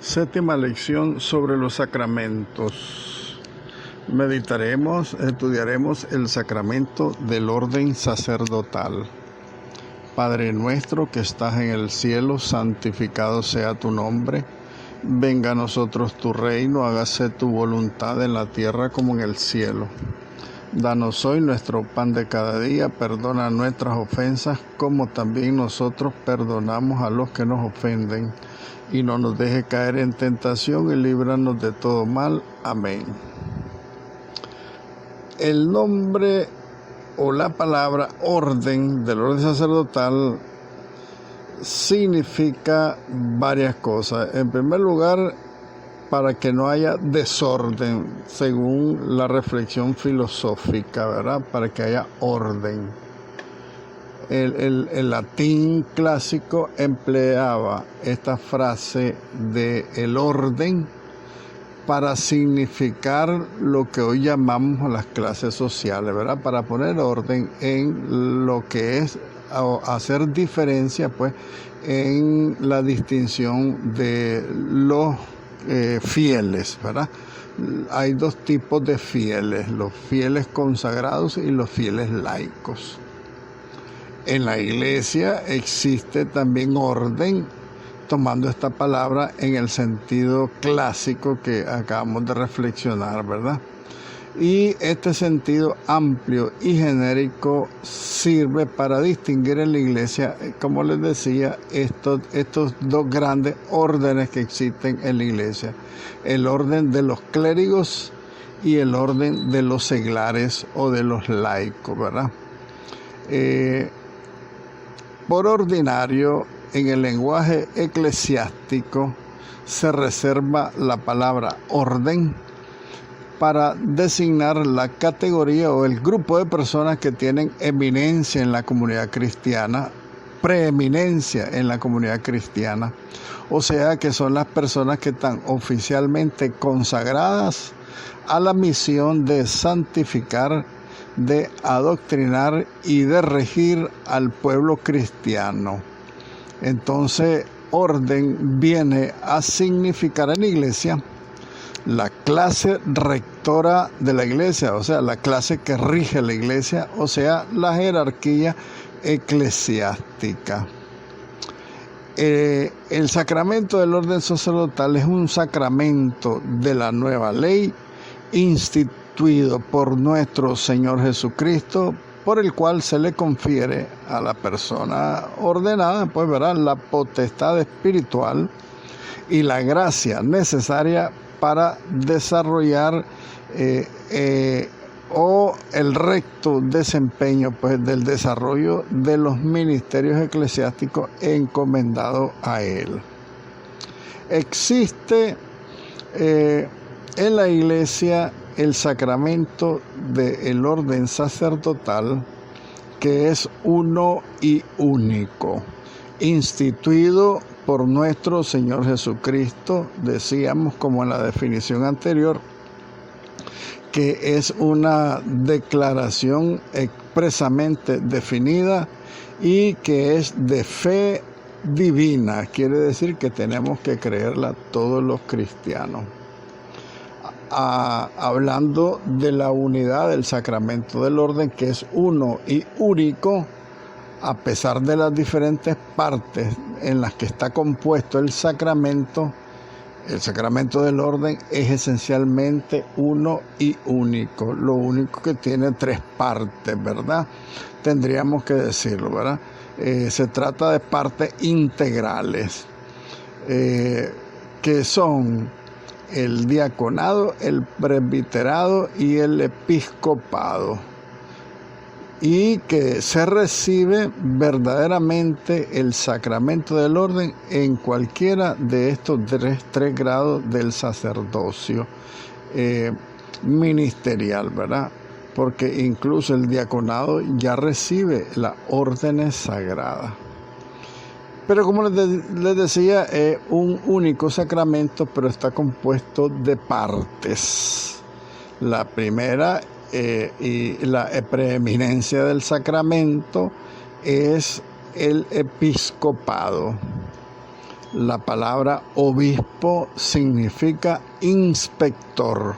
Séptima lección sobre los sacramentos. Estudiaremos el sacramento del orden sacerdotal. Padre nuestro que estás en el cielo, santificado sea tu nombre. Venga a nosotros tu reino, hágase tu voluntad en la tierra como en el cielo. Danos hoy nuestro pan de cada día, perdona nuestras ofensas como también nosotros perdonamos a los que nos ofenden. Y no nos deje caer en tentación y líbranos de todo mal. Amén. El nombre o la palabra orden del orden sacerdotal significa varias cosas. En primer lugar, para que no haya desorden, según la reflexión filosófica, ¿verdad? Para que haya orden. El latín clásico empleaba esta frase de el orden para significar lo que hoy llamamos las clases sociales, ¿verdad? Para poner orden en lo que es, o hacer diferencia, pues, en la distinción de los fieles, ¿verdad? Hay dos tipos de fieles, los fieles consagrados y los fieles laicos. En la iglesia existe también orden, tomando esta palabra en el sentido clásico que acabamos de reflexionar, ¿verdad? Y este sentido amplio y genérico sirve para distinguir en la iglesia, como les decía, estos dos grandes órdenes que existen en la iglesia: el orden de los clérigos y el orden de los seglares o de los laicos, ¿verdad? Por ordinario, en el lenguaje eclesiástico se reserva la palabra orden para designar la categoría o el grupo de personas que tienen eminencia en la comunidad cristiana, preeminencia en la comunidad cristiana, o sea que son las personas que están oficialmente consagradas a la misión de santificar, de adoctrinar y de regir al pueblo cristiano. Entonces, orden viene a significar en la iglesia la clase rectora de la iglesia, o sea, la clase que rige la iglesia, o sea, la jerarquía eclesiástica. El sacramento del orden sacerdotal es un sacramento de la nueva ley instituido por nuestro Señor Jesucristo, por el cual se le confiere a la persona ordenada, pues verá, la potestad espiritual y la gracia necesaria para desarrollar o el recto desempeño, pues, del desarrollo de los ministerios eclesiásticos encomendados a él. Existe en la iglesia el sacramento del orden sacerdotal, que es uno y único, instituido por nuestro Señor Jesucristo. Decíamos, como en la definición anterior, que es una declaración expresamente definida y que es de fe divina. Quiere decir que tenemos que creerla todos los cristianos. Hablando de la unidad del sacramento del orden, que es uno y único, a pesar de las diferentes partes en las que está compuesto el sacramento del orden es esencialmente uno y único. Lo único que tiene tres partes, ¿verdad? Tendríamos que decirlo, ¿verdad? Se trata de partes integrales, que son el diaconado, el presbiterado y el episcopado, y que se recibe verdaderamente el sacramento del orden en cualquiera de estos tres grados del sacerdocio ministerial, ¿verdad? Porque incluso el diaconado ya recibe las órdenes sagradas. Pero como les decía, es un único sacramento, pero está compuesto de partes. La primera y la preeminencia del sacramento es el episcopado. La palabra obispo significa inspector,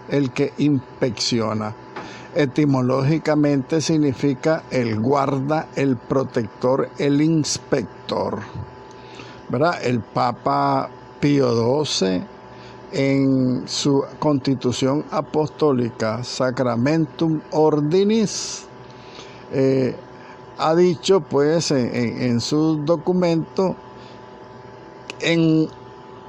el que inspecciona. Etimológicamente significa el guarda, el protector, el inspector, ¿verdad? El Papa Pío XII, en su Constitución Apostólica Sacramentum Ordinis, ha dicho pues en su documento, en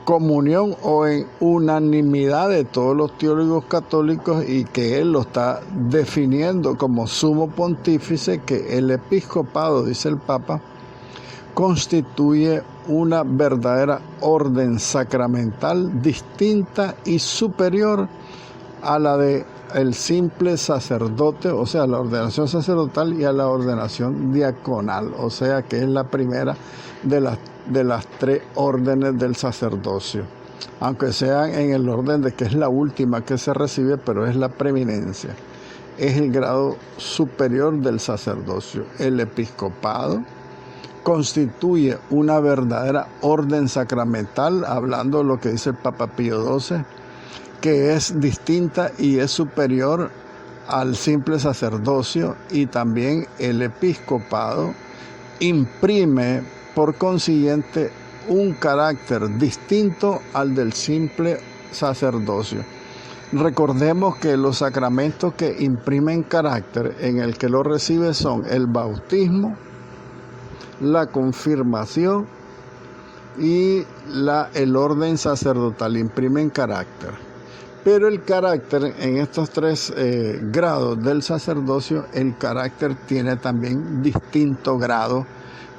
comunión o en unanimidad de todos los teólogos católicos, y que él lo está definiendo como sumo pontífice, que el episcopado, dice el Papa, constituye una verdadera orden sacramental distinta y superior a la de el simple sacerdote, o sea, la ordenación sacerdotal, y a la ordenación diaconal, o sea, que es la primera de las tres órdenes del sacerdocio, aunque sean en el orden de que es la última que se recibe, pero es la preeminencia, es el grado superior del sacerdocio. El episcopado constituye una verdadera orden sacramental, hablando de lo que dice el Papa Pío XII, que es distinta y es superior al simple sacerdocio, y también el episcopado imprime por consiguiente un carácter distinto al del simple sacerdocio. Recordemos que los sacramentos que imprimen carácter en el que lo recibe son el bautismo, la confirmación y el orden sacerdotal, imprimen carácter. Pero el carácter en estos tres grados del sacerdocio, el carácter tiene también distinto grado,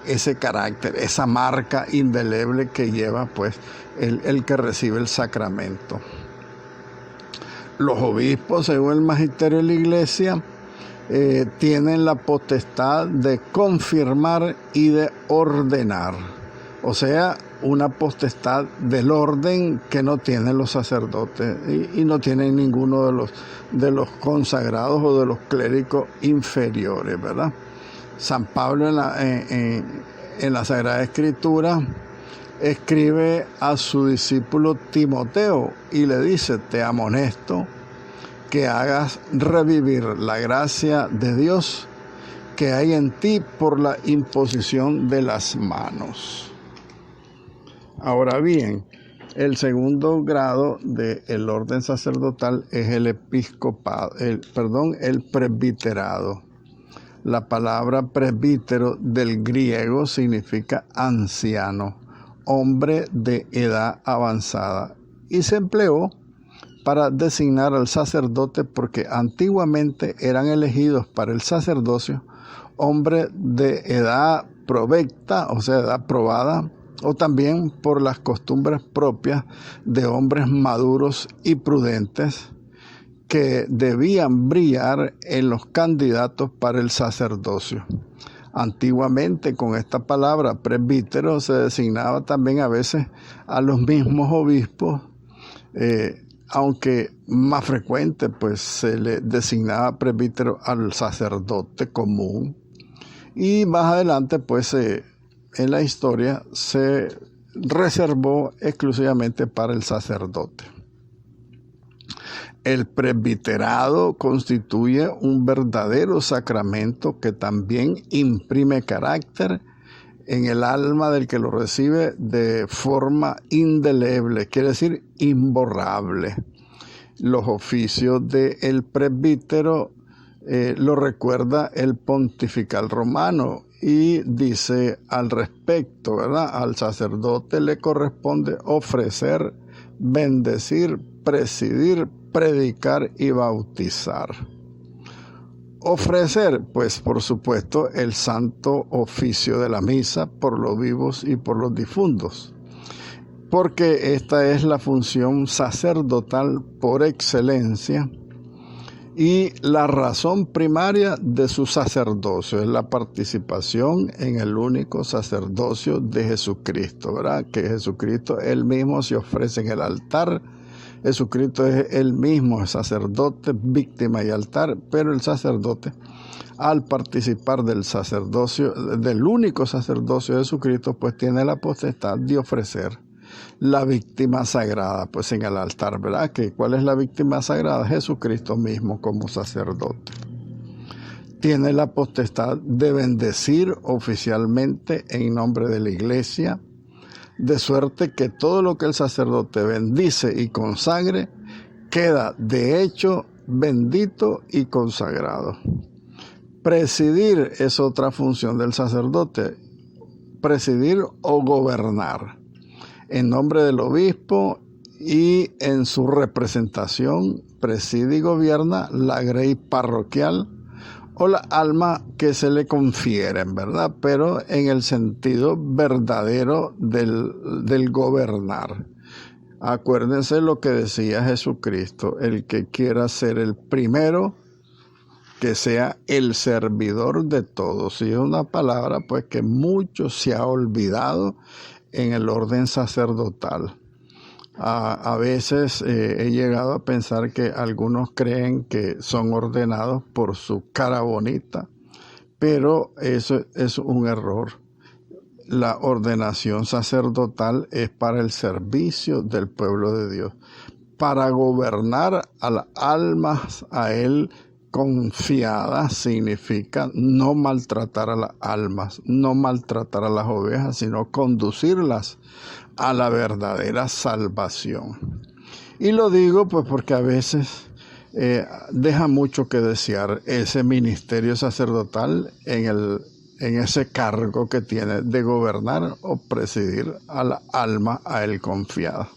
ese carácter, esa marca indeleble que lleva pues el que recibe el sacramento. Los obispos, según el magisterio de la Iglesia, tienen la potestad de confirmar y de ordenar, o sea, una potestad del orden que no tienen los sacerdotes y no tienen ninguno de los consagrados o de los clérigos inferiores, ¿verdad? San Pablo en la Sagrada Escritura escribe a su discípulo Timoteo y le dice: te amonesto que hagas revivir la gracia de Dios que hay en ti por la imposición de las manos. Ahora bien, el segundo grado del orden sacerdotal es el episcopado, el presbiterado. La palabra presbítero del griego significa anciano, hombre de edad avanzada, y se empleó para designar al sacerdote porque antiguamente eran elegidos para el sacerdocio hombres de edad provecta, o sea, edad probada, o también por las costumbres propias de hombres maduros y prudentes que debían brillar en los candidatos para el sacerdocio. Antiguamente, con esta palabra presbítero se designaba también a veces a los mismos obispos, aunque más frecuente pues se le designaba presbítero al sacerdote común, y más adelante pues en la historia se reservó exclusivamente para el sacerdote. El presbiterado constituye un verdadero sacramento que también imprime carácter en el alma del que lo recibe de forma indeleble, quiere decir imborrable. Los oficios del presbítero lo recuerda el pontifical romano y dice al respecto, ¿verdad? Al sacerdote le corresponde ofrecer, bendecir, presidir, predicar y bautizar. Ofrecer, pues por supuesto, el santo oficio de la misa por los vivos y por los difuntos, porque esta es la función sacerdotal por excelencia y la razón primaria de su sacerdocio, es la participación en el único sacerdocio de Jesucristo, ¿verdad? Que Jesucristo él mismo se ofrece en el altar Jesucristo es el mismo sacerdote, víctima y altar, pero el sacerdote, al participar del sacerdocio, del único sacerdocio de Jesucristo, pues tiene la potestad de ofrecer la víctima sagrada, pues en el altar, ¿verdad? ¿Cuál es la víctima sagrada? Jesucristo mismo como sacerdote. Tiene la potestad de bendecir oficialmente en nombre de la iglesia, de suerte que todo lo que el sacerdote bendice y consagre queda de hecho bendito y consagrado. Presidir es otra función del sacerdote, presidir o gobernar en nombre del obispo y en su representación preside y gobierna la grey parroquial o la alma que se le confieren, ¿verdad? Pero en el sentido verdadero del gobernar. Acuérdense lo que decía Jesucristo: el que quiera ser el primero, que sea el servidor de todos. Y es una palabra pues que mucho se ha olvidado en el orden sacerdotal. A veces he llegado a pensar que algunos creen que son ordenados por su cara bonita, pero eso es un error. La ordenación sacerdotal es para el servicio del pueblo de Dios, para gobernar a las almas a Él confiadas. Significa no maltratar a las almas, no maltratar a las ovejas, sino conducirlas a la verdadera salvación. Y lo digo pues porque a veces deja mucho que desear ese ministerio sacerdotal en ese cargo que tiene de gobernar o presidir a la alma a él confiada.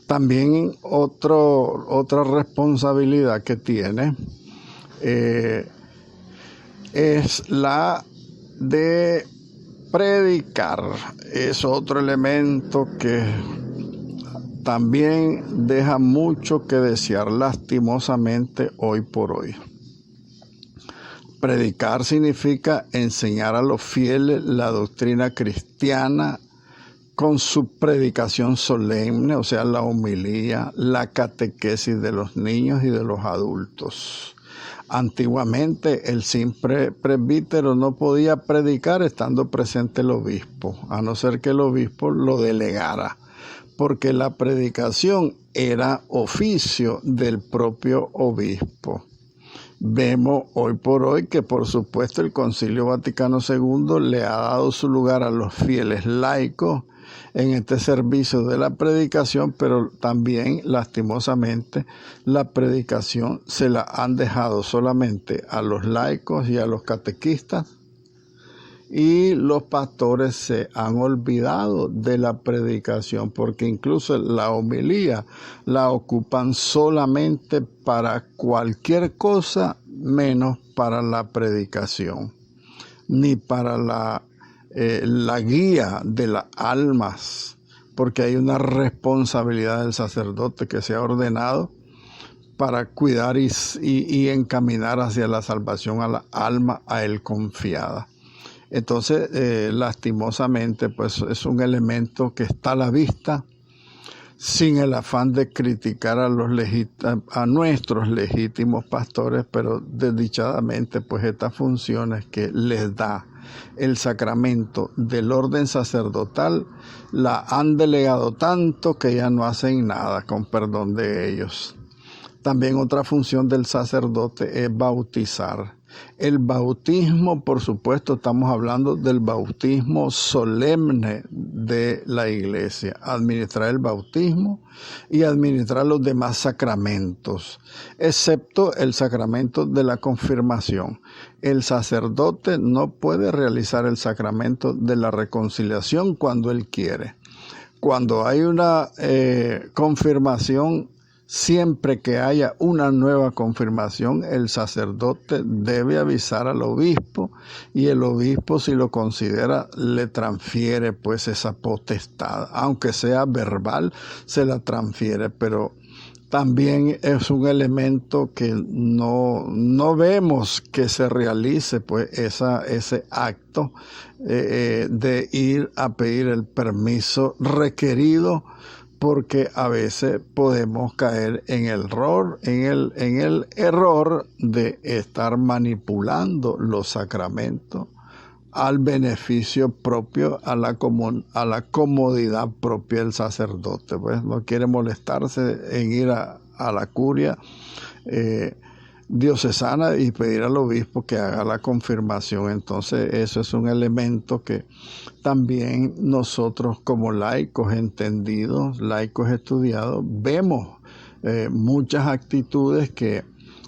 También otra responsabilidad que tiene es la de predicar. Es otro elemento que también deja mucho que desear lastimosamente hoy por hoy. Predicar significa enseñar a los fieles la doctrina cristiana con su predicación solemne, o sea, la homilía, la catequesis de los niños y de los adultos. Antiguamente el simple presbítero no podía predicar estando presente el obispo, a no ser que el obispo lo delegara, porque la predicación era oficio del propio obispo. Vemos hoy por hoy que por supuesto el Concilio Vaticano II le ha dado su lugar a los fieles laicos en este servicio de la predicación, pero también lastimosamente la predicación se la han dejado solamente a los laicos y a los catequistas, y los pastores se han olvidado de la predicación, porque incluso la homilía la ocupan solamente para cualquier cosa menos para la predicación, ni para la guía de las almas, porque hay una responsabilidad del sacerdote que se ha ordenado para cuidar y encaminar hacia la salvación a la alma a él confiada. Entonces, lastimosamente, pues es un elemento que está a la vista, sin el afán de criticar a nuestros legítimos pastores, pero desdichadamente, pues estas funciones que les da el sacramento del orden sacerdotal la han delegado tanto que ya no hacen nada, con perdón de ellos. También otra función del sacerdote es bautizar. El bautismo, por supuesto, estamos hablando del bautismo solemne de la iglesia, administrar el bautismo y administrar los demás sacramentos, excepto el sacramento de la confirmación. El sacerdote no puede realizar el sacramento de la reconciliación cuando él quiere. Cuando hay una confirmación, siempre que haya una nueva confirmación, el sacerdote debe avisar al obispo, y el obispo, si lo considera, le transfiere pues esa potestad, aunque sea verbal, se la transfiere, pero también es un elemento que no vemos que se realice pues ese acto de ir a pedir el permiso requerido porque a veces podemos caer en en el error de estar manipulando los sacramentos al beneficio propio, a la comodidad propia del sacerdote. Pues no quiere molestarse en ir a la curia diocesana y pedir al obispo que haga la confirmación. Entonces eso es un elemento que también nosotros como laicos entendidos, laicos estudiados, vemos muchas actitudes que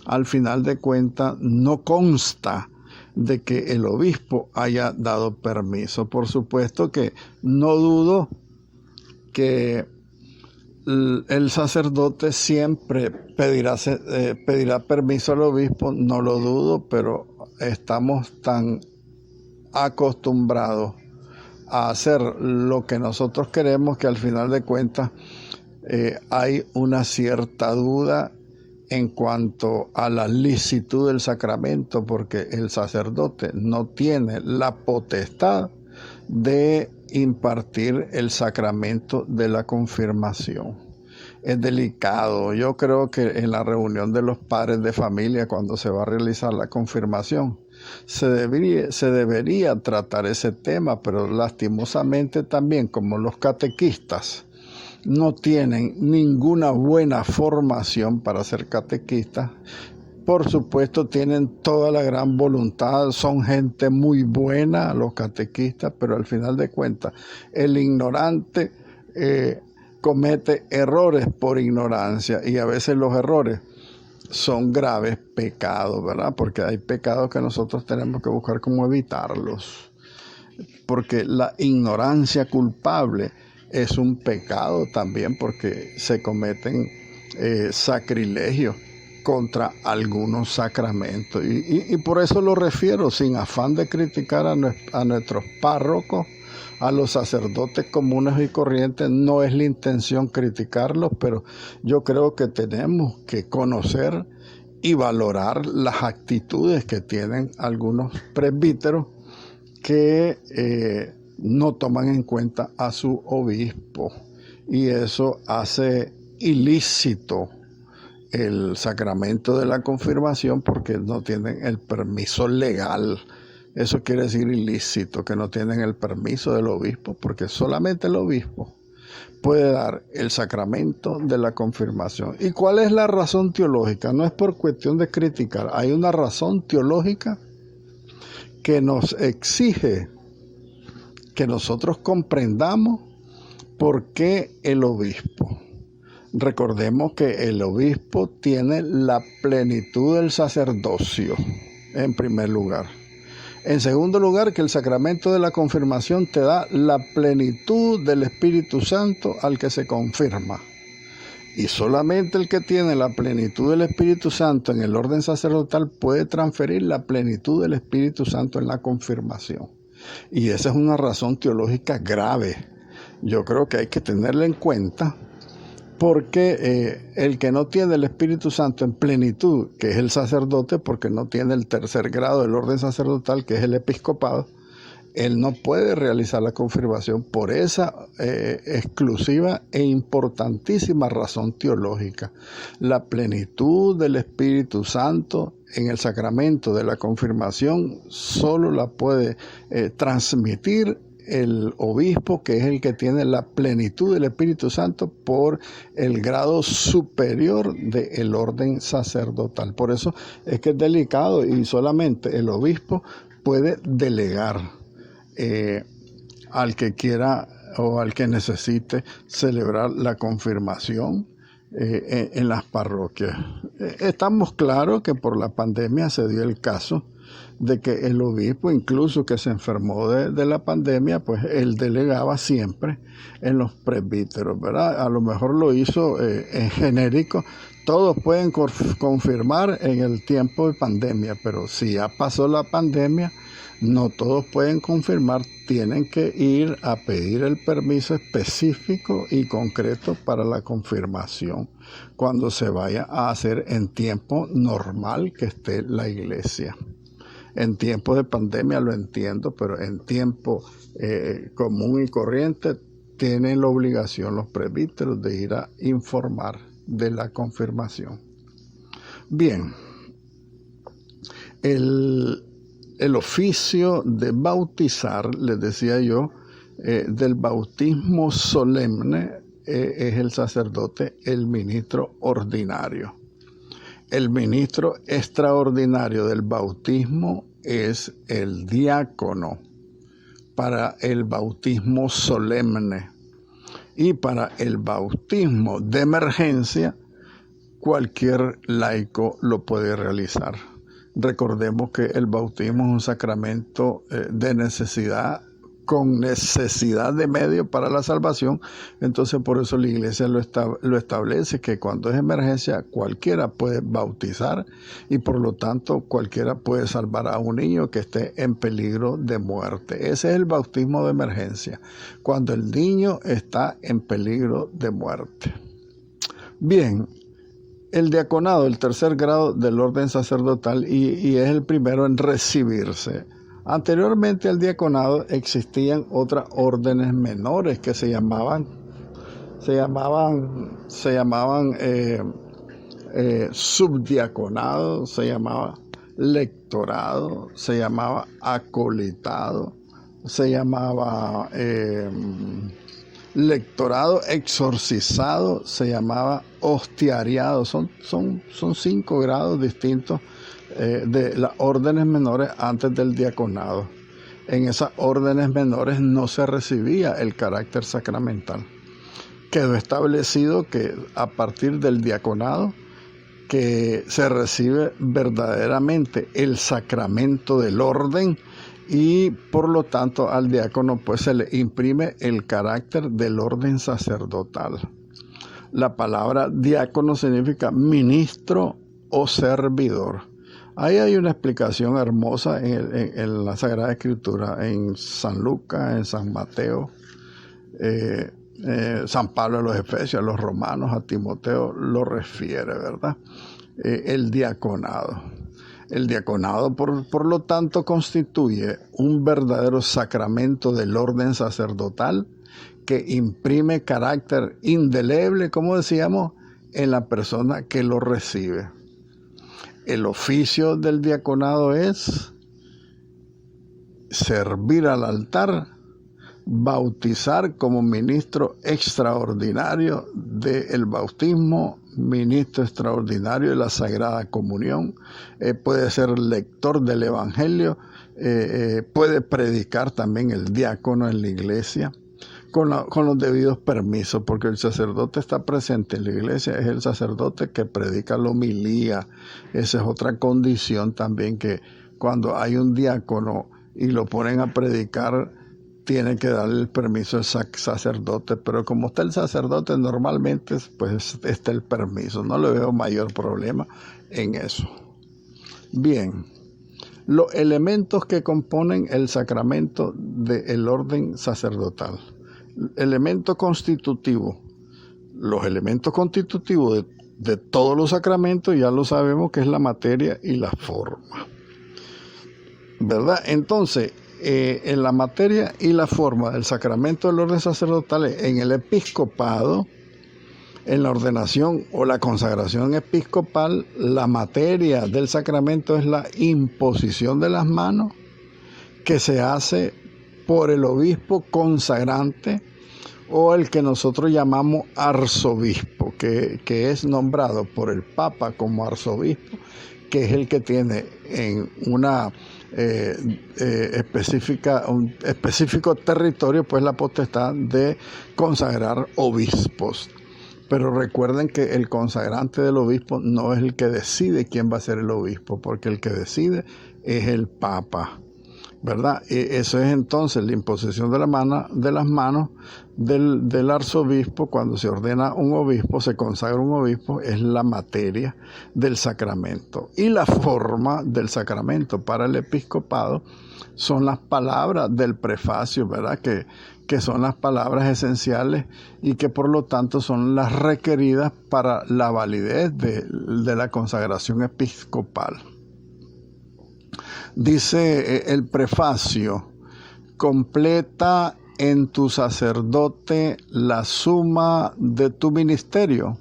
al final de cuentas no consta de que el obispo haya dado permiso. Por supuesto que no dudo que el sacerdote siempre pedirá permiso al obispo, no lo dudo, pero estamos tan acostumbrados a hacer lo que nosotros queremos que al final de cuentas hay una cierta duda en cuanto a la licitud del sacramento, porque el sacerdote no tiene la potestad de impartir el sacramento de la confirmación. Es delicado. Yo creo que en la reunión de los padres de familia, cuando se va a realizar la confirmación, se debería tratar ese tema, pero lastimosamente también, como los catequistas no tienen ninguna buena formación para ser catequistas, por supuesto tienen toda la gran voluntad, son gente muy buena los catequistas, pero al final de cuentas el ignorante comete errores por ignorancia, y a veces los errores son graves pecados, ¿verdad? Porque hay pecados que nosotros tenemos que buscar cómo evitarlos, porque la ignorancia culpable es un pecado también, porque se cometen sacrilegios contra algunos sacramentos. Y por eso lo refiero, sin afán de criticar a nuestros párrocos, a los sacerdotes comunes y corrientes. No es la intención criticarlos, pero yo creo que tenemos que conocer y valorar las actitudes que tienen algunos presbíteros que no toman en cuenta a su obispo, y eso hace ilícito el sacramento de la confirmación, porque no tienen el permiso legal. Eso quiere decir ilícito, que no tienen el permiso del obispo, porque solamente el obispo puede dar el sacramento de la confirmación. ¿Y cuál es la razón teológica? No es por cuestión de criticar, hay una razón teológica que nos exige que nosotros comprendamos por qué el obispo. Recordemos que el obispo tiene la plenitud del sacerdocio, en primer lugar. En segundo lugar, que el sacramento de la confirmación te da la plenitud del Espíritu Santo al que se confirma. Y solamente el que tiene la plenitud del Espíritu Santo en el orden sacerdotal puede transferir la plenitud del Espíritu Santo en la confirmación. Y esa es una razón teológica grave. Yo creo que hay que tenerla en cuenta, porque el que no tiene el Espíritu Santo en plenitud, que es el sacerdote, porque no tiene el tercer grado del orden sacerdotal, que es el episcopado, él no puede realizar la confirmación por esa exclusiva e importantísima razón teológica. La plenitud del Espíritu Santo en el sacramento de la confirmación solo la puede transmitir el obispo, que es el que tiene la plenitud del Espíritu Santo por el grado superior del orden sacerdotal. Por eso es que es delicado, y solamente el obispo puede delegar al que quiera o al que necesite celebrar la confirmación en las parroquias. Estamos claros que por la pandemia se dio el caso de que el obispo, incluso que se enfermó de la pandemia, pues él delegaba siempre en los presbíteros, ¿verdad? A lo mejor lo hizo en genérico. Todos pueden confirmar en el tiempo de pandemia, pero si ya pasó la pandemia, no todos pueden confirmar. Tienen que ir a pedir el permiso específico y concreto para la confirmación cuando se vaya a hacer en tiempo normal que esté la iglesia. En tiempo de pandemia lo entiendo, pero en tiempo común y corriente tienen la obligación los presbíteros de ir a informar de la confirmación. Bien, el oficio de bautizar, les decía yo, del bautismo solemne, es el sacerdote, el ministro ordinario. El ministro extraordinario del bautismo es el diácono para el bautismo solemne, y para el bautismo de emergencia cualquier laico lo puede realizar. Recordemos que el bautismo es un sacramento de necesidad, con necesidad de medio para la salvación. Entonces por eso la Iglesia lo establece, que cuando es emergencia cualquiera puede bautizar, y por lo tanto cualquiera puede salvar a un niño que esté en peligro de muerte. Ese es el bautismo de emergencia, cuando el niño está en peligro de muerte. Bien, el diaconado, el tercer grado del orden sacerdotal, y es el primero en recibirse. Anteriormente al diaconado existían otras órdenes menores que se llamaban subdiaconado, se llamaba lectorado, se llamaba acolitado, se llamaba lectorado exorcizado, se llamaba hostiariado. Son 5 grados distintos de las órdenes menores antes del diaconado. En esas órdenes menores no se recibía el carácter sacramental. Quedó establecido que a partir del diaconado que se recibe verdaderamente el sacramento del orden, y por lo tanto al diácono pues se le imprime el carácter del orden sacerdotal. La palabra diácono significa ministro o servidor. Ahí hay una explicación hermosa en la Sagrada Escritura, en San Lucas, en San Mateo, San Pablo a los Efesios, a los Romanos, a Timoteo lo refiere, ¿verdad? El diaconado. El diaconado, por lo tanto, constituye un verdadero sacramento del orden sacerdotal que imprime carácter indeleble, como decíamos, en la persona que lo recibe. El oficio del diaconado es servir al altar, bautizar como ministro extraordinario del bautismo, ministro extraordinario de la Sagrada Comunión, puede ser lector del Evangelio, puede predicar también el diácono en la iglesia, con los debidos permisos, porque el sacerdote está presente en la iglesia, es el sacerdote que predica la homilía. Esa es otra condición también, que cuando hay un diácono y lo ponen a predicar, tiene que darle el permiso al sacerdote, pero como está el sacerdote normalmente, pues está el permiso. No le veo mayor problema en eso. Bien, los elementos que componen el sacramento del orden sacerdotal. Elemento constitutivo. Los elementos constitutivos de todos los sacramentos ya lo sabemos, que es la materia y la forma, ¿verdad? Entonces, en la materia y la forma del sacramento del orden sacerdotal, en el episcopado, en la ordenación o la consagración episcopal, la materia del sacramento es la imposición de las manos, que se hace por el obispo consagrante, o el que nosotros llamamos arzobispo, que es nombrado por el Papa como arzobispo, que es el que tiene en una un específico territorio pues la potestad de consagrar obispos. Pero recuerden que el consagrante del obispo no es el que decide quién va a ser el obispo, porque el que decide es el Papa, ¿verdad? Eso es entonces la imposición de las manos del arzobispo. Cuando se ordena un obispo, se consagra un obispo, es la materia del sacramento. Y la forma del sacramento para el episcopado son las palabras del prefacio, ¿verdad? Que son las palabras esenciales y que por lo tanto son las requeridas para la validez de la consagración episcopal. Dice el prefacio: completa en tu sacerdote la suma de tu ministerio,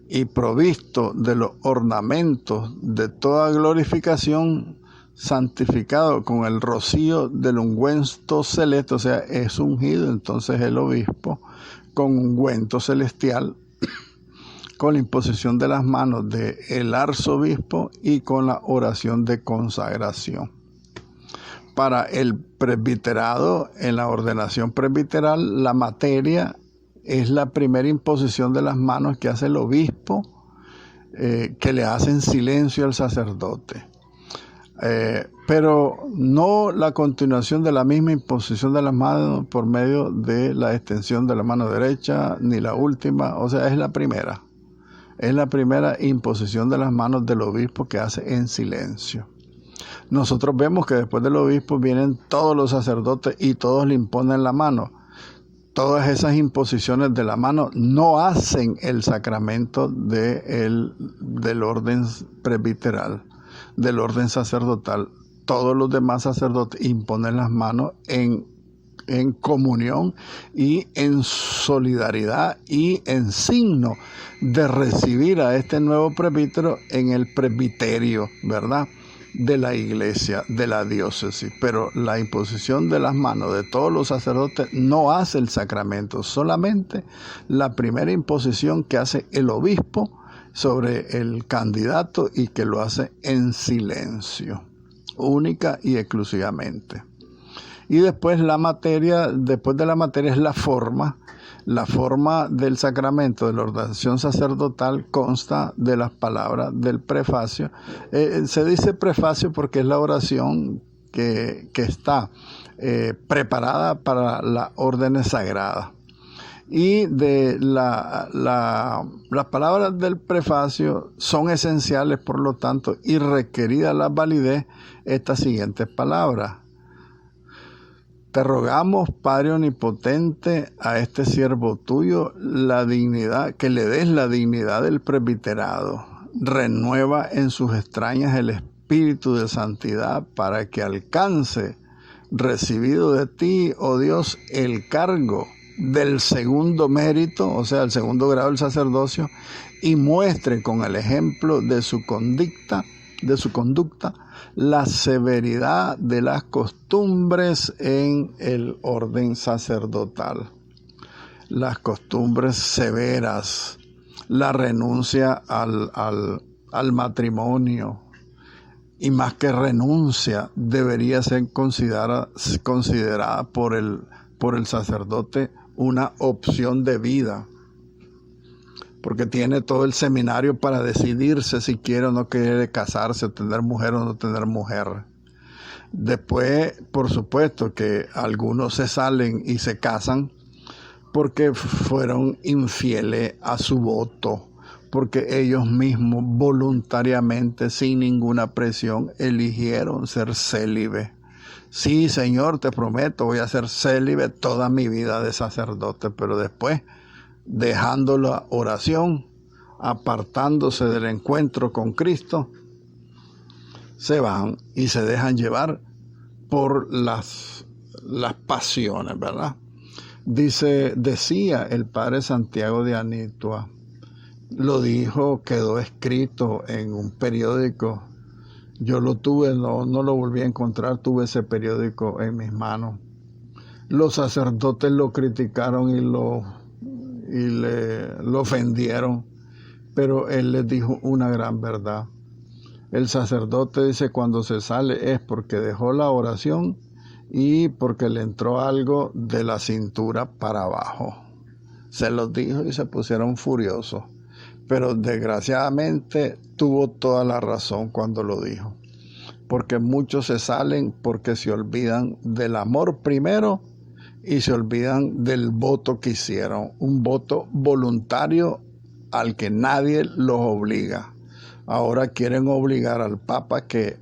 y provisto de los ornamentos de toda glorificación, santificado con el rocío del ungüento celeste, o sea, es ungido entonces el obispo con ungüento celestial, con la imposición de las manos del arzobispo y con la oración de consagración. Para el presbiterado, en la ordenación presbiteral, la materia es la primera imposición de las manos que hace el obispo, que le hace en silencio al sacerdote. Pero no la continuación de la misma imposición de las manos por medio de la extensión de la mano derecha, ni la última, o sea, es la primera. Es la primera imposición de las manos del obispo que hace en silencio. Nosotros vemos que después del obispo vienen todos los sacerdotes y todos le imponen la mano. Todas esas imposiciones de la mano no hacen el sacramento del orden presbiteral, del orden sacerdotal. Todos los demás sacerdotes imponen las manos en comunión y en solidaridad y en signo de recibir a este nuevo presbítero en el presbiterio, ¿verdad?, de la iglesia, de la diócesis. Pero la imposición de las manos de todos los sacerdotes no hace el sacramento, solamente la primera imposición que hace el obispo sobre el candidato, y que lo hace en silencio, única y exclusivamente. Y después después de la materia es la forma. La forma del sacramento de la ordenación sacerdotal consta de las palabras del prefacio. Se dice prefacio porque es la oración que está preparada para las órdenes sagradas. Y de las palabras del prefacio son esenciales, por lo tanto, y requerida la validez, estas siguientes palabras. Te rogamos, Padre Omnipotente, a este siervo tuyo la dignidad, que le des la dignidad del presbiterado. Renueva en sus extrañas el espíritu de santidad, para que alcance, recibido de ti, oh Dios, el cargo del segundo mérito, o sea, el segundo grado del sacerdocio, y muestre con el ejemplo de su conducta la severidad de las costumbres en el orden sacerdotal. Las costumbres severas, la renuncia al matrimonio, y más que renuncia, debería ser considerada por el sacerdote una opción de vida, porque tiene todo el seminario para decidirse si quiere o no quiere casarse, o tener mujer o no tener mujer. Después, por supuesto, que algunos se salen y se casan porque fueron infieles a su voto, porque ellos mismos voluntariamente, sin ninguna presión, eligieron ser célibes. Sí, Señor, te prometo, voy a ser célibe toda mi vida de sacerdote, pero después, dejando la oración, apartándose del encuentro con Cristo, se van y se dejan llevar por las pasiones, ¿verdad? Decía el padre Santiago de Anitua, lo dijo, quedó escrito en un periódico. Yo lo tuve, no lo volví a encontrar, tuve ese periódico en mis manos. Los sacerdotes lo criticaron y lo ofendieron, pero él les dijo una gran verdad. El sacerdote dice, cuando se sale es porque dejó la oración y porque le entró algo de la cintura para abajo. Se los dijo y se pusieron furiosos, pero desgraciadamente tuvo toda la razón cuando lo dijo, porque muchos se salen porque se olvidan del amor primero y se olvidan del voto que hicieron, un voto voluntario al que nadie los obliga. Ahora quieren obligar al Papa que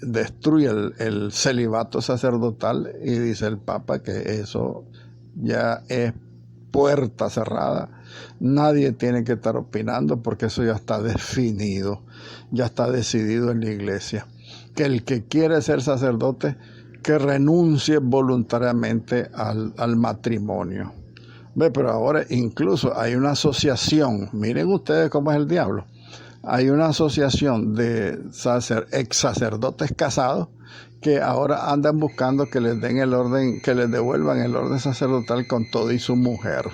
destruya el celibato sacerdotal, y dice el Papa que eso ya es puerta cerrada. Nadie tiene que estar opinando porque eso ya está definido, ya está decidido en la iglesia. Que el que quiere ser sacerdote que renuncie voluntariamente al matrimonio. Pero ahora incluso hay una asociación, miren ustedes cómo es el diablo, hay una asociación de ex sacerdotes casados que ahora andan buscando que les den el orden, que les devuelvan el orden sacerdotal con todo y su mujer.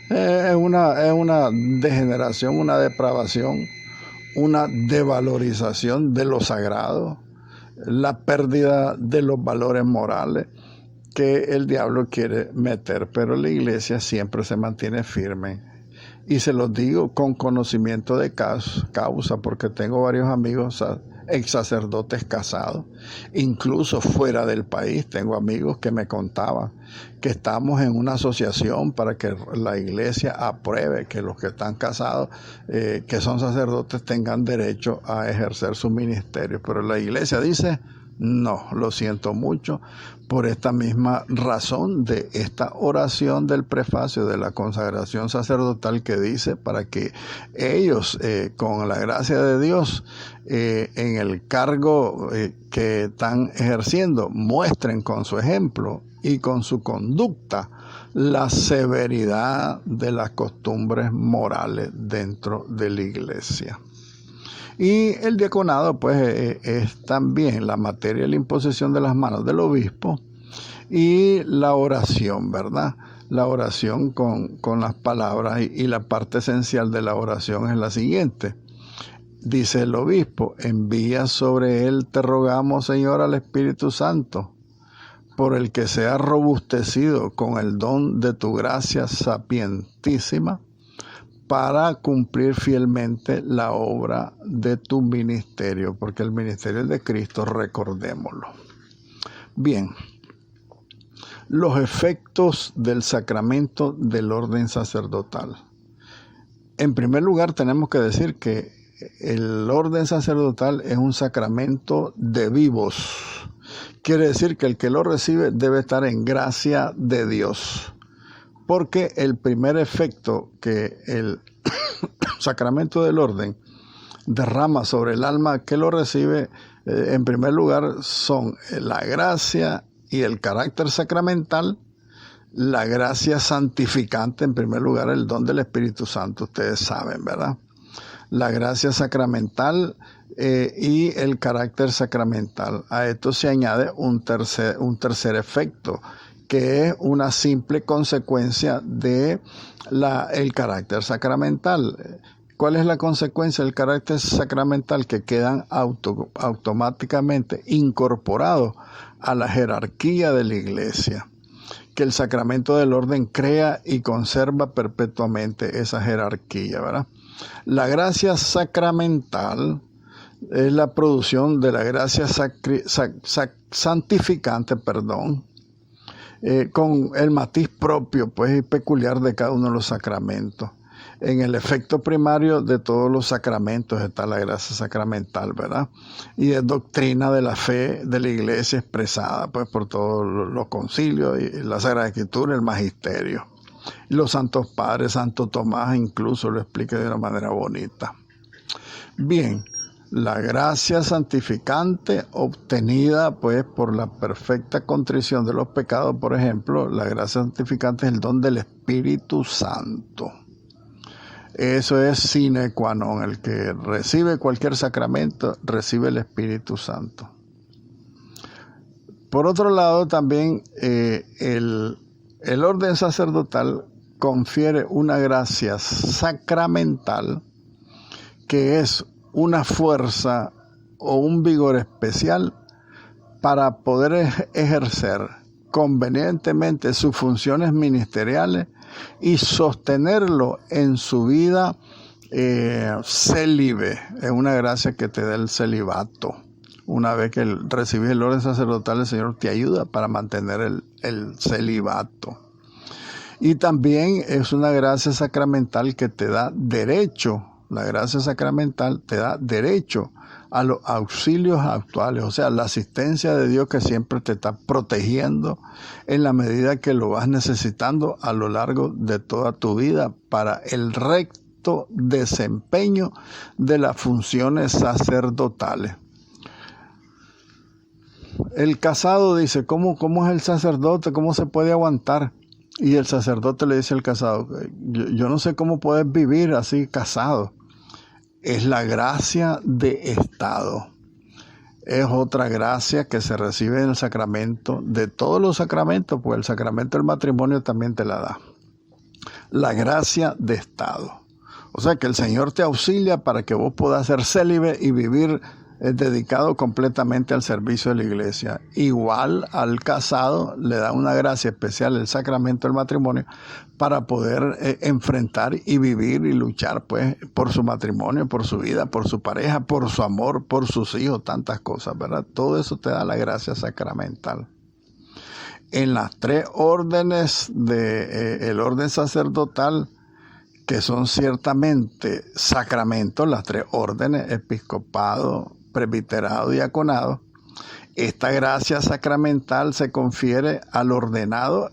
Es una degeneración, una depravación, una devalorización de lo sagrado, la pérdida de los valores morales que el diablo quiere meter, pero la iglesia siempre se mantiene firme. Y se los digo con conocimiento de causa, porque tengo varios amigos ex sacerdotes casados, incluso fuera del país. Tengo amigos que me contaban que estamos en una asociación para que la iglesia apruebe que los que están casados, que son sacerdotes, tengan derecho a ejercer su ministerio. Pero la iglesia dice: no, lo siento mucho, por esta misma razón de esta oración del prefacio de la consagración sacerdotal que dice para que ellos, con la gracia de Dios, en el cargo que están ejerciendo, muestren con su ejemplo y con su conducta la severidad de las costumbres morales dentro de la iglesia. Y el diaconado, pues, es también la materia de la imposición de las manos del obispo y la oración, ¿verdad? La oración con las palabras, y la parte esencial de la oración es la siguiente. Dice el obispo: envía sobre él, te rogamos, Señor, al Espíritu Santo, por el que sea robustecido con el don de tu gracia sapientísima, para cumplir fielmente la obra de tu ministerio, porque el ministerio es de Cristo, recordémoslo. Bien, los efectos del sacramento del orden sacerdotal. En primer lugar, tenemos que decir que el orden sacerdotal es un sacramento de vivos. Quiere decir que el que lo recibe debe estar en gracia de Dios. Porque el primer efecto que el sacramento del orden derrama sobre el alma que lo recibe, en primer lugar, son la gracia y el carácter sacramental. La gracia santificante, en primer lugar, el don del Espíritu Santo, ustedes saben, ¿verdad? La gracia sacramental y el carácter sacramental. A esto se añade un tercer efecto, que es una simple consecuencia de el carácter sacramental. ¿Cuál es la consecuencia del carácter sacramental? Que quedan automáticamente incorporados a la jerarquía de la iglesia. Que el sacramento del orden crea y conserva perpetuamente esa jerarquía, ¿verdad? La gracia sacramental es la producción de la gracia santificante, con el matiz propio, pues, y peculiar de cada uno de los sacramentos. En el efecto primario de todos los sacramentos está la gracia sacramental, ¿verdad? Y es doctrina de la fe de la iglesia expresada, pues, por todos los concilios y la Sagrada Escritura, el magisterio. Y los santos padres, Santo Tomás incluso lo explica de una manera bonita. Bien, la gracia santificante obtenida, pues, por la perfecta contrición de los pecados, por ejemplo, la gracia santificante es el don del Espíritu Santo. Eso es sine qua non. El que recibe cualquier sacramento recibe el Espíritu Santo. Por otro lado, también el orden sacerdotal confiere una gracia sacramental que es una fuerza o un vigor especial para poder ejercer convenientemente sus funciones ministeriales y sostenerlo en su vida célibe. Es una gracia que te da el celibato. Una vez que recibes el orden sacerdotal, el Señor te ayuda para mantener el celibato. Y también es una gracia sacramental que te da derecho. La gracia sacramental te da derecho a los auxilios actuales, o sea, la asistencia de Dios que siempre te está protegiendo en la medida que lo vas necesitando a lo largo de toda tu vida para el recto desempeño de las funciones sacerdotales. El casado dice, ¿cómo es el sacerdote? ¿Cómo se puede aguantar? Y el sacerdote le dice al casado, yo no sé cómo puedes vivir así casado. Es la gracia de estado. Es otra gracia que se recibe en el sacramento, de todos los sacramentos, pues el sacramento del matrimonio también te la da. La gracia de estado. O sea que el Señor te auxilia para que vos puedas ser célibe y vivir dedicado completamente al servicio de la iglesia. Igual al casado le da una gracia especial el sacramento del matrimonio para poder enfrentar y vivir y luchar pues por su matrimonio, por su vida, por su pareja, por su amor, por sus hijos, tantas cosas, ¿verdad? Todo eso te da la gracia sacramental. En las tres órdenes del orden sacerdotal, que son ciertamente sacramentos, las tres órdenes, episcopado, presbiterado y diaconado, esta gracia sacramental se confiere al ordenado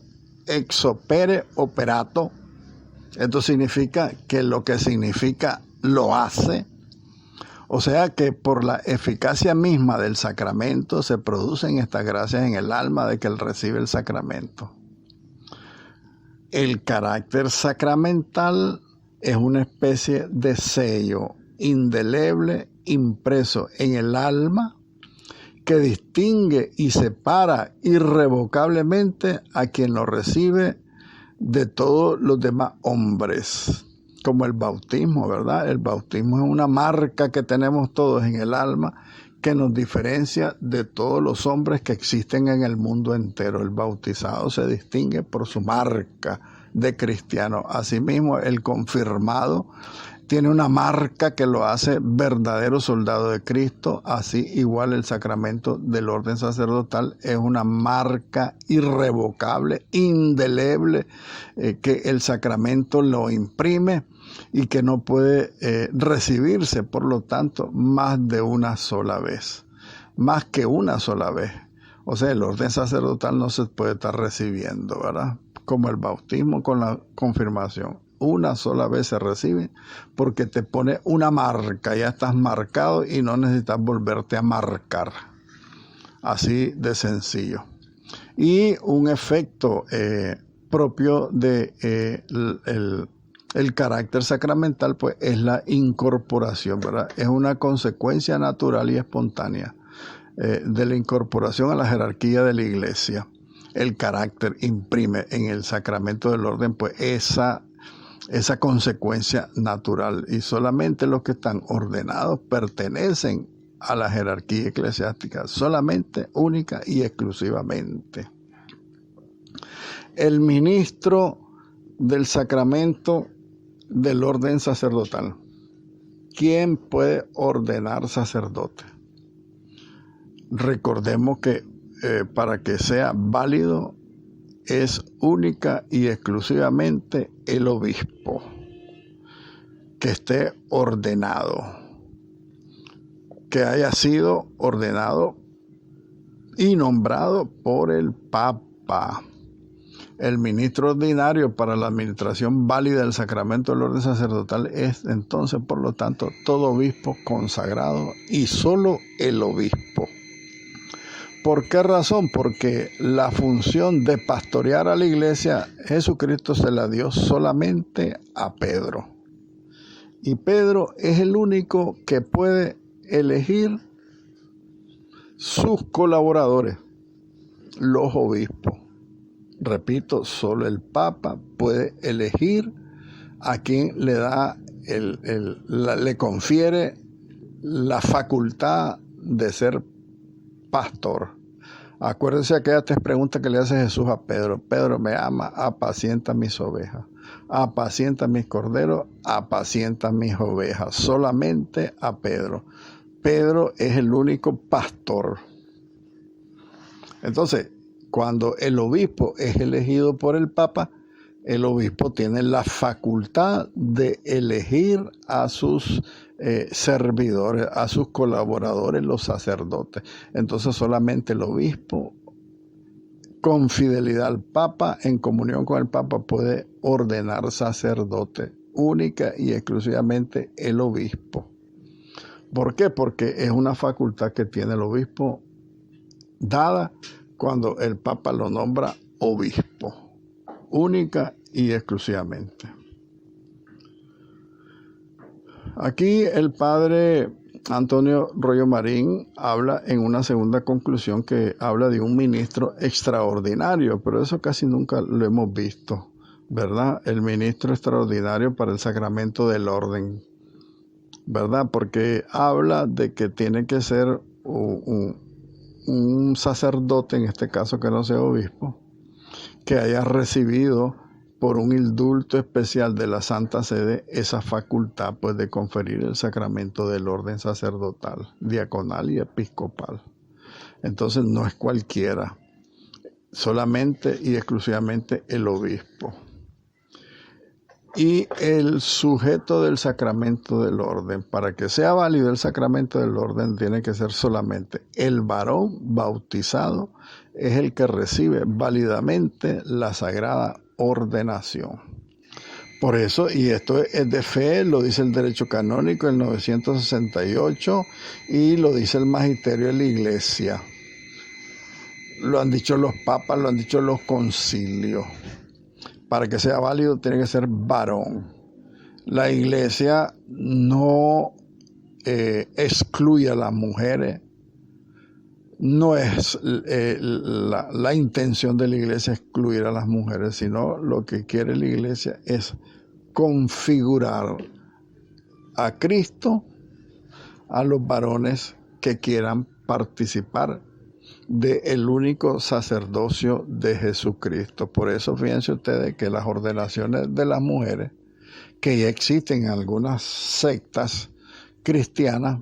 ex opere operato. Esto significa que lo que significa lo hace. O sea que por la eficacia misma del sacramento se producen estas gracias en el alma de que él recibe el sacramento. El carácter sacramental es una especie de sello indeleble impreso en el alma que distingue y separa irrevocablemente a quien lo recibe de todos los demás hombres, como el bautismo, ¿verdad? El bautismo es una marca que tenemos todos en el alma que nos diferencia de todos los hombres que existen en el mundo entero. El bautizado se distingue por su marca de cristiano. Asimismo, el confirmado tiene una marca que lo hace verdadero soldado de Cristo. Así igual el sacramento del orden sacerdotal es una marca irrevocable, indeleble, que el sacramento lo imprime y que no puede recibirse, por lo tanto, más de una sola vez. Más que una sola vez. O sea, el orden sacerdotal no se puede estar recibiendo, ¿verdad? Como el bautismo con la confirmación. Una sola vez se recibe porque te pone una marca, ya estás marcado y no necesitas volverte a marcar. Así de sencillo. Y un efecto propio de el carácter sacramental, pues es la incorporación, ¿verdad? Es una consecuencia natural y espontánea de la incorporación a la jerarquía de la iglesia. El carácter imprime en el sacramento del orden, pues esa consecuencia natural, y solamente los que están ordenados pertenecen a la jerarquía eclesiástica, solamente, única y exclusivamente. El ministro del sacramento del orden sacerdotal. ¿Quién puede ordenar sacerdote? Recordemos que para que sea válido es única y exclusivamente el obispo que esté ordenado, que haya sido ordenado y nombrado por el Papa. El ministro ordinario para la administración válida del sacramento del orden sacerdotal es entonces, por lo tanto, todo obispo consagrado y solo el obispo. ¿Por qué razón? Porque la función de pastorear a la iglesia, Jesucristo se la dio solamente a Pedro. Y Pedro es el único que puede elegir sus colaboradores, los obispos. Repito, solo el Papa puede elegir a quien le da le confiere la facultad de ser pastor. Acuérdense aquellas tres preguntas que le hace Jesús a Pedro. Pedro, me ama, apacienta mis ovejas. Apacienta mis corderos, apacienta mis ovejas. Solamente a Pedro. Pedro es el único pastor. Entonces, cuando el obispo es elegido por el Papa, el obispo tiene la facultad de elegir a sus servidores, a sus colaboradores, los sacerdotes. Entonces solamente el obispo, con fidelidad al Papa, en comunión con el Papa, puede ordenar sacerdote, única y exclusivamente el obispo. ¿Por qué? Porque es una facultad que tiene el obispo dada cuando el Papa lo nombra obispo, única y exclusivamente. Aquí el padre Antonio Rollo Marín habla en una segunda conclusión que habla de un ministro extraordinario, pero eso casi nunca lo hemos visto, ¿verdad? El ministro extraordinario para el sacramento del orden, ¿verdad? Porque habla de que tiene que ser un sacerdote, en este caso que no sea obispo, que haya recibido por un indulto especial de la Santa Sede esa facultad pues de conferir el sacramento del orden sacerdotal, diaconal y episcopal. Entonces no es cualquiera, solamente y exclusivamente el obispo. Y el sujeto del sacramento del orden, para que sea válido el sacramento del orden, tiene que ser solamente el varón bautizado, es el que recibe válidamente la sagrada ordenación. Por eso, y esto es de fe, lo dice el derecho canónico en 968 y lo dice el magisterio de la Iglesia. Lo han dicho los papas, lo han dicho los concilios. Para que sea válido tiene que ser varón. La Iglesia no excluye a las mujeres. No es la intención de la Iglesia excluir a las mujeres, sino lo que quiere la Iglesia es configurar a Cristo a los varones que quieran participar del único sacerdocio de Jesucristo. Por eso fíjense ustedes que las ordenaciones de las mujeres, que ya existen en algunas sectas cristianas,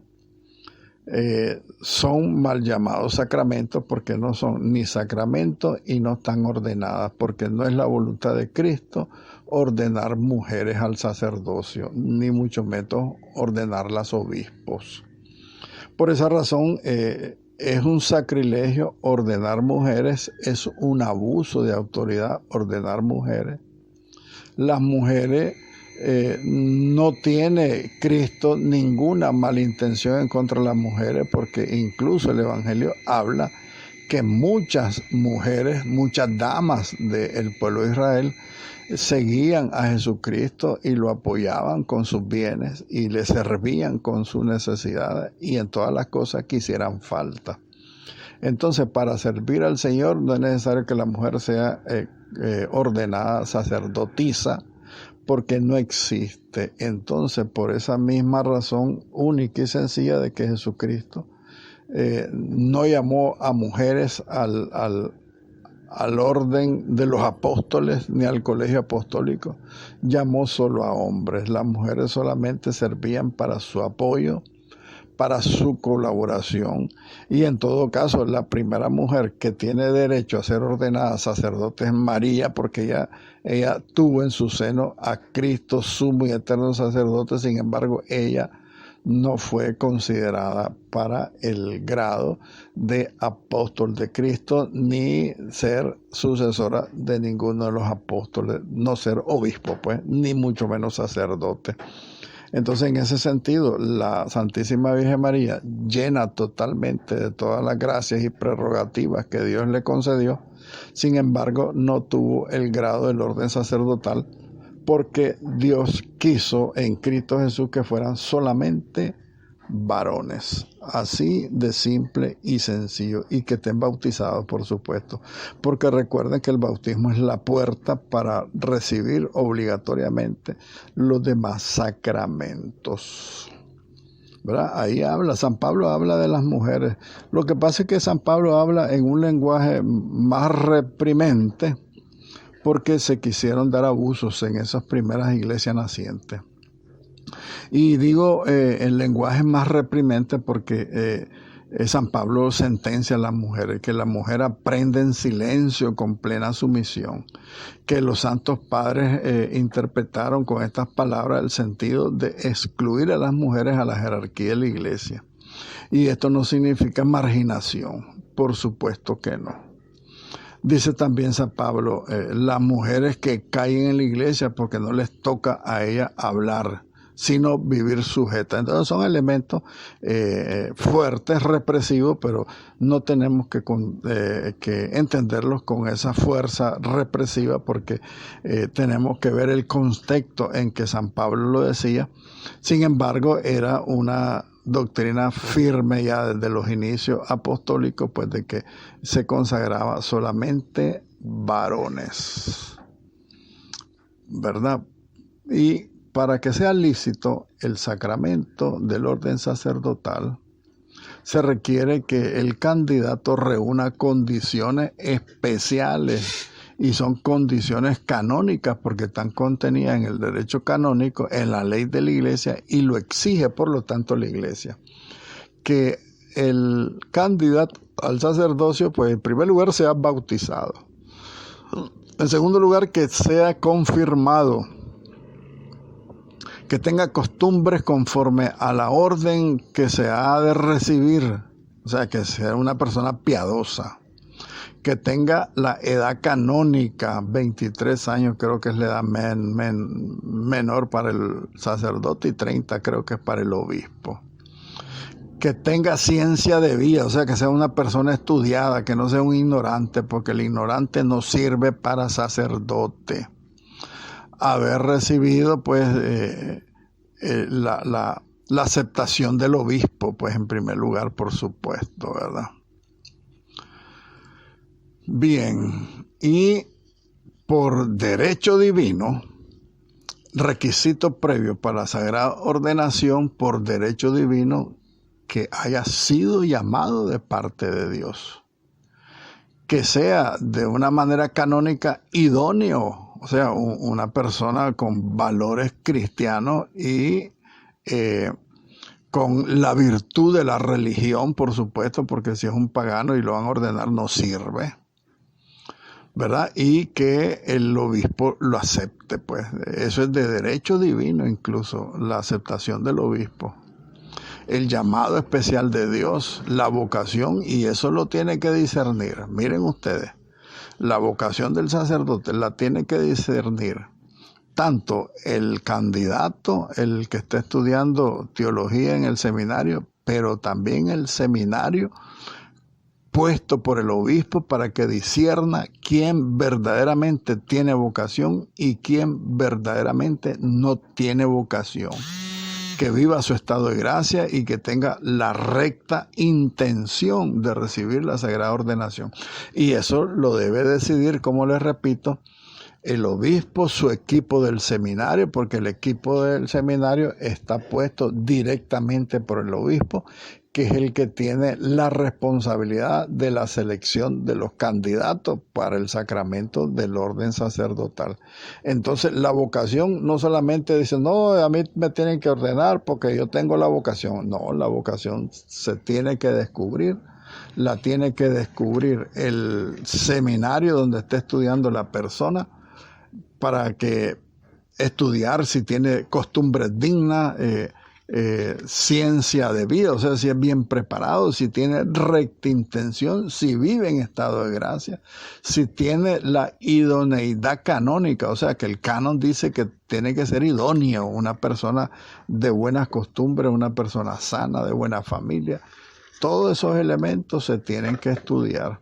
son mal llamados sacramentos porque no son ni sacramentos y no están ordenadas, porque no es la voluntad de Cristo ordenar mujeres al sacerdocio, ni mucho menos ordenarlas obispos. Por esa razón, es un sacrilegio ordenar mujeres, es un abuso de autoridad ordenar mujeres. Las mujeres, no tiene Cristo ninguna malintención en contra de las mujeres, porque incluso el Evangelio habla que muchas mujeres, muchas damas del pueblo de Israel seguían a Jesucristo y lo apoyaban con sus bienes y le servían con sus necesidades y en todas las cosas que hicieran falta. Entonces, para servir al Señor no es necesario que la mujer sea ordenada sacerdotisa, porque no existe. Entonces, por esa misma razón única y sencilla de que Jesucristo no llamó a mujeres al orden de los apóstoles ni al colegio apostólico, llamó solo a hombres. Las mujeres solamente servían para su apoyo, para su colaboración, y en todo caso la primera mujer que tiene derecho a ser ordenada sacerdote es María, porque ella tuvo en su seno a Cristo, sumo y eterno sacerdote. Sin embargo, ella no fue considerada para el grado de apóstol de Cristo, ni ser sucesora de ninguno de los apóstoles, no ser obispo, pues, ni mucho menos sacerdote. Entonces, en ese sentido, la Santísima Virgen María, llena totalmente de todas las gracias y prerrogativas que Dios le concedió, sin embargo, no tuvo el grado del orden sacerdotal, porque Dios quiso en Cristo Jesús que fueran solamente varones, así de simple y sencillo, y que estén bautizados, por supuesto, porque recuerden que el bautismo es la puerta para recibir obligatoriamente los demás sacramentos, ¿verdad? Ahí San Pablo habla de las mujeres. Lo que pasa es que San Pablo habla en un lenguaje más reprimente, porque se quisieron dar abusos en esas primeras iglesias nacientes. Y digo el lenguaje más reprimente porque San Pablo sentencia a las mujeres, que la mujer aprende en silencio, con plena sumisión, que los santos padres interpretaron con estas palabras el sentido de excluir a las mujeres a la jerarquía de la iglesia. Y esto no significa marginación, por supuesto que no. Dice también San Pablo, las mujeres que caen en la iglesia porque no les toca a ellas hablar, sino vivir sujeta. Entonces son elementos fuertes, represivos, pero no tenemos que entenderlos con esa fuerza represiva, porque tenemos que ver el contexto en que San Pablo lo decía. Sin embargo, era una doctrina firme ya desde los inicios apostólicos, pues de que se consagraba solamente varones, ¿verdad? Y para que sea lícito el sacramento del orden sacerdotal, se requiere que el candidato reúna condiciones especiales, y son condiciones canónicas porque están contenidas en el derecho canónico, en la ley de la Iglesia, y lo exige por lo tanto la Iglesia. Que el candidato al sacerdocio, pues en primer lugar sea bautizado. En segundo lugar, que sea confirmado, que tenga costumbres conforme a la orden que se ha de recibir, o sea, que sea una persona piadosa, que tenga la edad canónica, 23 años creo que es la edad menor para el sacerdote, y 30 creo que es para el obispo. Que tenga ciencia de vida, o sea, que sea una persona estudiada, que no sea un ignorante, porque el ignorante no sirve para sacerdote. Haber recibido, pues, la aceptación del obispo, pues, en primer lugar, por supuesto, ¿verdad? Bien, y por derecho divino, requisito previo para la sagrada ordenación, por derecho divino, que haya sido llamado de parte de Dios, que sea de una manera canónica idóneo, o sea, una persona con valores cristianos y con la virtud de la religión, por supuesto, porque si es un pagano y lo van a ordenar no sirve, ¿verdad? Y que el obispo lo acepte, pues eso es de derecho divino, incluso la aceptación del obispo. El llamado especial de Dios, la vocación, y eso lo tiene que discernir. Miren ustedes, la vocación del sacerdote la tiene que discernir tanto el candidato, el que está estudiando teología en el seminario, pero también el seminario puesto por el obispo para que discierna quién verdaderamente tiene vocación y quién verdaderamente no tiene vocación. Que viva su estado de gracia y que tenga la recta intención de recibir la sagrada ordenación. Y eso lo debe decidir, como les repito, el obispo, su equipo del seminario, porque el equipo del seminario está puesto directamente por el obispo, que es el que tiene la responsabilidad de la selección de los candidatos para el sacramento del orden sacerdotal. Entonces, la vocación no solamente dice, no, a mí me tienen que ordenar porque yo tengo la vocación. No, la vocación se tiene que descubrir, la tiene que descubrir el seminario donde esté estudiando la persona, para que estudiar si tiene costumbres dignas, ciencia de vida, o sea, si es bien preparado, si tiene recta intención, si vive en estado de gracia, si tiene la idoneidad canónica, o sea, que el canon dice que tiene que ser idóneo, una persona de buenas costumbres, una persona sana, de buena familia. Todos esos elementos se tienen que estudiar.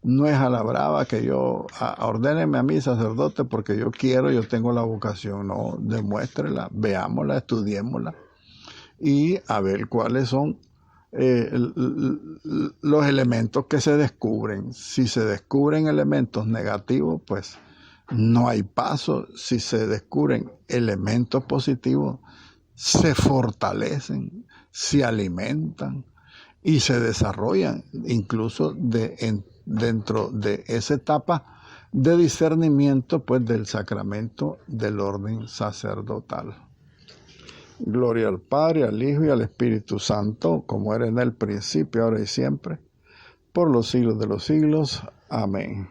No es a la brava que yo ordéneme a mí sacerdote porque yo quiero, yo tengo la vocación. No, demuéstrela, veámosla, estudiémosla y a ver cuáles son los elementos que se descubren. Si se descubren elementos negativos, pues no hay paso. Si se descubren elementos positivos, se fortalecen, se alimentan y se desarrollan, incluso dentro de esa etapa de discernimiento, pues, del sacramento del orden sacerdotal. Gloria al Padre, al Hijo y al Espíritu Santo, como era en el principio, ahora y siempre, por los siglos de los siglos. Amén.